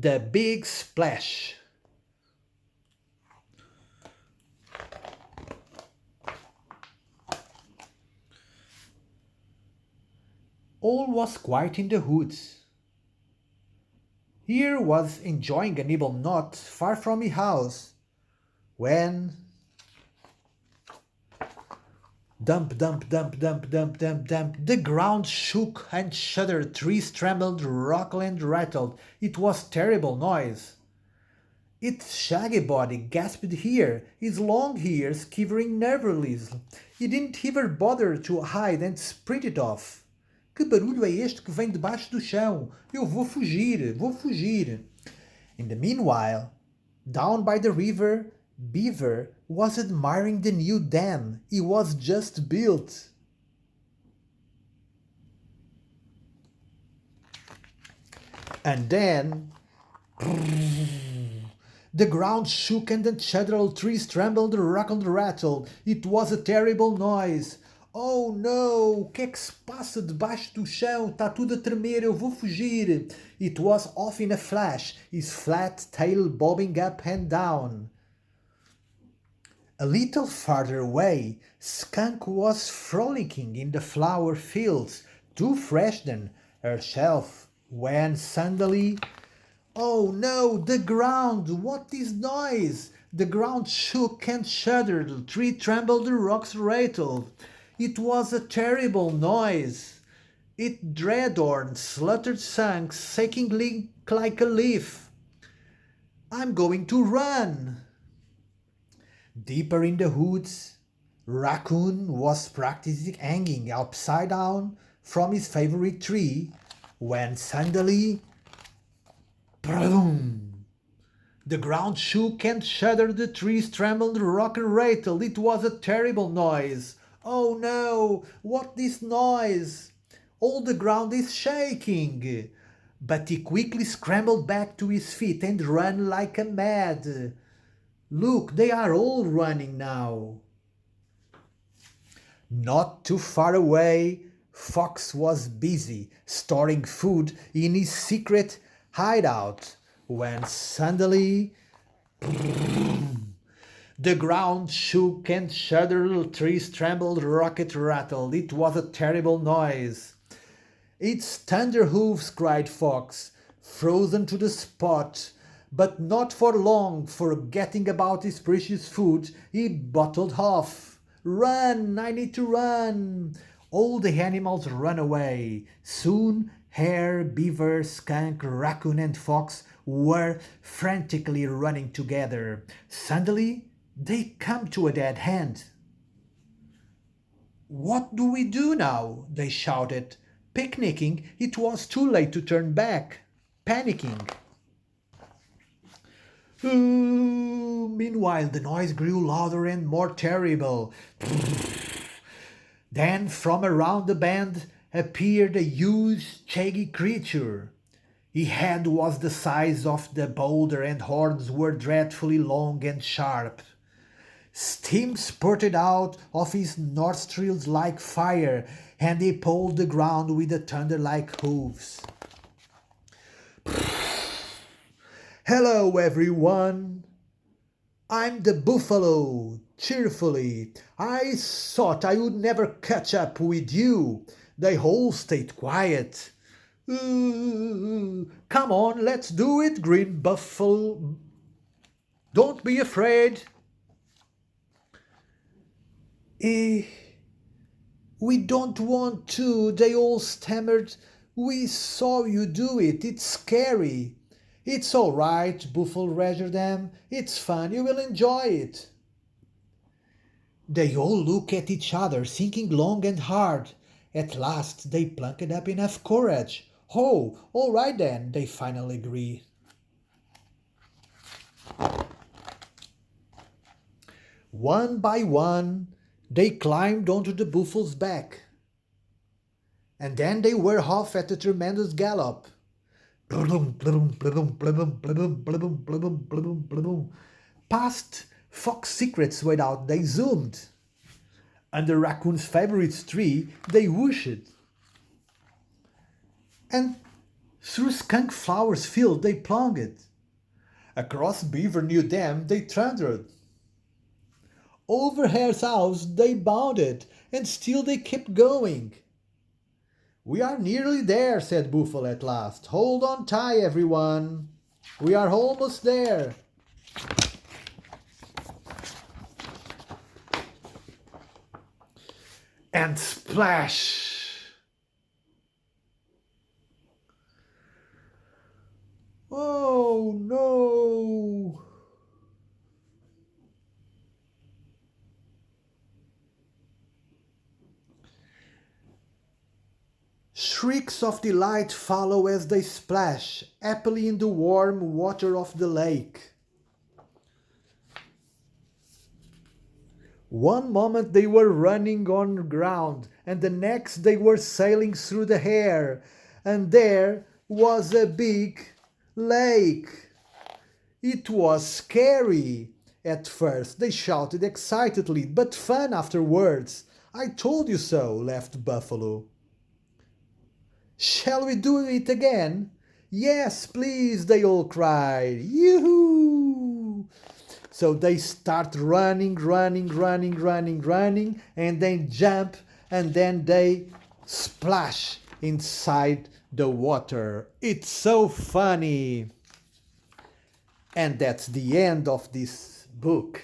The Big Splash. All was quiet in the woods. Here was enjoying a nibble not far from his house, when dump, dump, dump, dump, dump, dump, dump, the ground shook and shuddered, trees trembled, rockled and rattled. It was terrible noise. Its shaggy body gasped here, his long ears quivering nervously. He didn't even bother to hide and sprinted off. Que barulho é este que vem debaixo do chão? Eu vou fugir, vou fugir. In the meanwhile, down by the river, Beaver was admiring the new dam he was just built. And then the ground shook and the several trees trembled, rockled, rattled. It was a terrible noise. Oh no! O que é que se passa debaixo do chão? Está tudo a tremer, eu vou fugir! It was off in a flash, his flat tail bobbing up and down. A little farther away, Skunk was frolicking in the flower fields, too fresh than herself, when suddenly, oh no, the ground! What is noise? The ground shook and shuddered, the tree trembled, the rocks rattled. It was a terrible noise. It Dreadhorn sluttered sank, shaking like a leaf. I'm going to run. Deeper in the woods, Raccoon was practicing hanging upside down from his favorite tree when suddenly, boom! The ground shook and shuddered, the trees trembled, the rock rattled. It was a terrible noise. Oh no! What this noise? All the ground is shaking. But he quickly scrambled back to his feet and ran like a mad. Look, they are all running now. Not too far away, Fox was busy storing food in his secret hideout when suddenly the ground shook and shuddered, trees trembled, rocket rattled. It was a terrible noise. It's thunder hoofs, cried Fox, frozen to the spot. But not for long, forgetting about his precious food, he bottled off. Run, I need to run. All the animals ran away. Soon Hare, Beaver, Skunk, Raccoon and Fox were frantically running together. Suddenly, they come to a dead end. What do we do now? They shouted. Picnicking, it was too late to turn back. Panicking. Meanwhile, the noise grew louder and more terrible. Then, from around the bend, appeared a huge, shaggy creature. His head was the size of the boulder, and horns were dreadfully long and sharp. Steam spurted out of his nostrils like fire, and he pulled the ground with the thunder like hooves. Hello, everyone. I'm the buffalo, cheerfully. I thought I would never catch up with you. They all stayed quiet. Come on, let's do it, Green Buffalo. Don't be afraid. We don't want to, they all stammered. We saw you do it, it's scary. It's all right, Buffalo assured them. It's fun, you will enjoy it. They all looked at each other, thinking long and hard. At last they plucked up enough courage. Oh, all right then, they finally agreed. One by one, they climbed onto the buffalo's back. And then they were off at a tremendous gallop. Past Fox Secret's hideout they zoomed. Under Raccoon's favorite tree they whooshed. And Through Skunk Flowers field they plunged. Across Beaver New Dam they thundered. Over Hare's house they bounded, and still they kept going. We are nearly there, said Buffalo at last. Hold on tight, everyone. We are almost there. And splash! Oh no! Shrieks of delight follow as they splash happily in the warm water of the lake. One moment they were running on ground, and the next they were sailing through the air, and there was a big lake. It was scary. At first they shouted excitedly, but fun afterwards. I told you so, laughed Buffalo. Shall we do it again? Yes, please, they all cried. Yoo-hoo! So they start running, and then jump, and then they splash inside the water. It's so funny. And that's the end of this book.